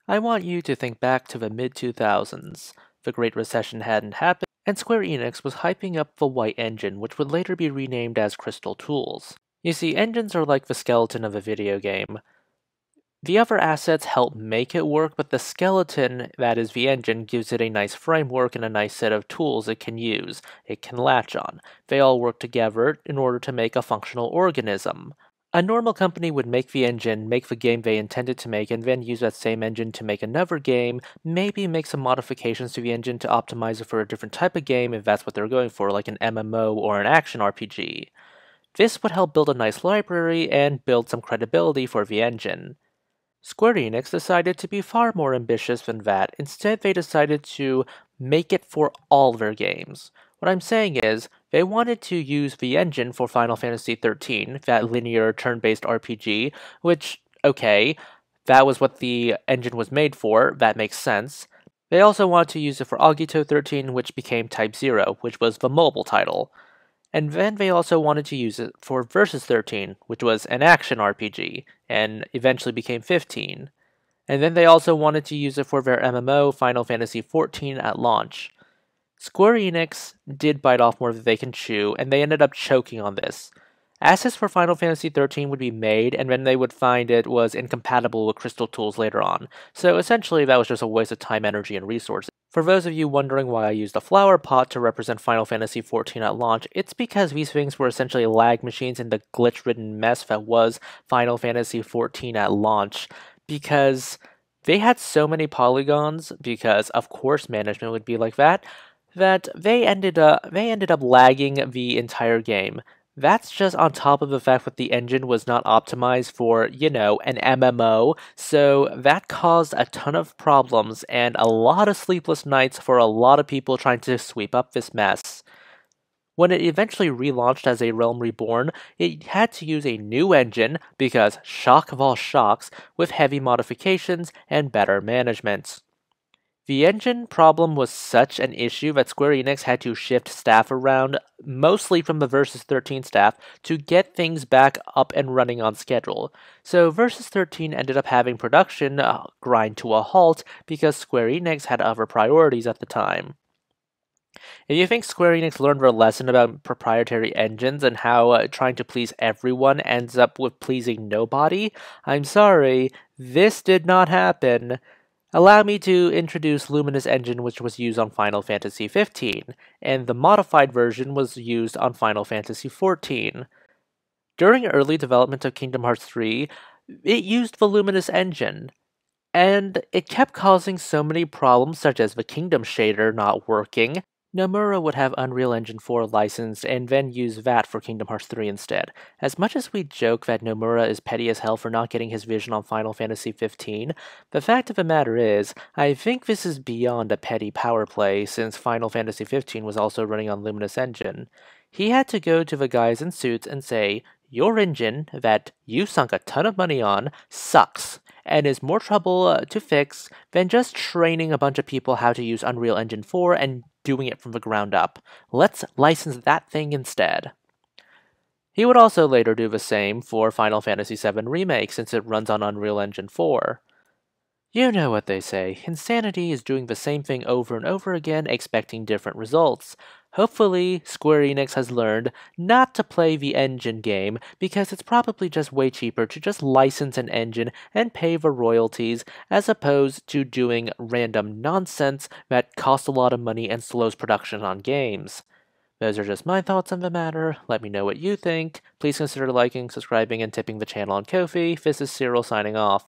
I want you to think back to the mid-2000s. The Great Recession hadn't happened, and Square Enix was hyping up the White Engine, which would later be renamed as Crystal Tools. You see, engines are like the skeleton of a video game. The other assets help make it work, but the skeleton, that is the engine, gives it a nice framework and a nice set of tools it can use, it can latch on. They all work together in order to make a functional organism. A normal company would make the engine, make the game they intended to make, and then use that same engine to make another game, maybe make some modifications to the engine to optimize it for a different type of game if that's what they're going for, like an MMO or an action RPG. This would help build a nice library and build some credibility for the engine. Square Enix decided to be far more ambitious than that. Instead, they decided to make it for all their games. What I'm saying is, they wanted to use the engine for Final Fantasy XIII, that linear turn-based RPG, which, okay, that was what the engine was made for, that makes sense. They also wanted to use it for Agito 13, which became Type 0, which was the mobile title. And then they also wanted to use it for Versus 13, which was an action RPG, and eventually became 15. And then they also wanted to use it for their MMO, Final Fantasy XIV, at launch. Square Enix did bite off more than they can chew, and they ended up choking on this. Assets for Final Fantasy XIII would be made, and then they would find it was incompatible with Crystal Tools later on. So essentially, that was just a waste of time, energy, and resources. For those of you wondering why I used a flower pot to represent Final Fantasy XIV at launch, it's because these things were essentially lag machines in the glitch-ridden mess that was Final Fantasy XIV at launch, because they had so many polygons, because of course management would be like that, that they ended up lagging the entire game. That's just on top of the fact that the engine was not optimized for, an MMO, so that caused a ton of problems and a lot of sleepless nights for a lot of people trying to sweep up this mess. When it eventually relaunched as a Realm Reborn, it had to use a new engine because, shock of all shocks, with heavy modifications and better management. The engine problem was such an issue that Square Enix had to shift staff around, mostly from the Versus 13 staff, to get things back up and running on schedule. So Versus 13 ended up having production grind to a halt because Square Enix had other priorities at the time. If you think Square Enix learned their lesson about proprietary engines and how trying to please everyone ends up with pleasing nobody, I'm sorry, this did not happen. Allow me to introduce Luminous Engine, which was used on Final Fantasy XV, and the modified version was used on Final Fantasy XIV. During early development of Kingdom Hearts 3, it used the Luminous Engine, and it kept causing so many problems such as the Kingdom shader not working. Nomura would have Unreal Engine 4 licensed and then use that for Kingdom Hearts 3 instead. As much as we joke that Nomura is petty as hell for not getting his vision on Final Fantasy XV, the fact of the matter is, I think this is beyond a petty power play since Final Fantasy XV was also running on Luminous Engine. He had to go to the guys in suits and say, "Your engine, that you sunk a ton of money on, sucks, and is more trouble to fix than just training a bunch of people how to use Unreal Engine 4 and doing it from the ground up. Let's license that thing instead." He would also later do the same for Final Fantasy VII Remake since it runs on Unreal Engine 4. You know what they say, insanity is doing the same thing over and over again expecting different results. Hopefully, Square Enix has learned not to play the engine game because it's probably just way cheaper to just license an engine and pay the royalties as opposed to doing random nonsense that costs a lot of money and slows production on games. Those are just my thoughts on the matter. Let me know what you think. Please consider liking, subscribing, and tipping the channel on Ko-fi. This is Cyril signing off.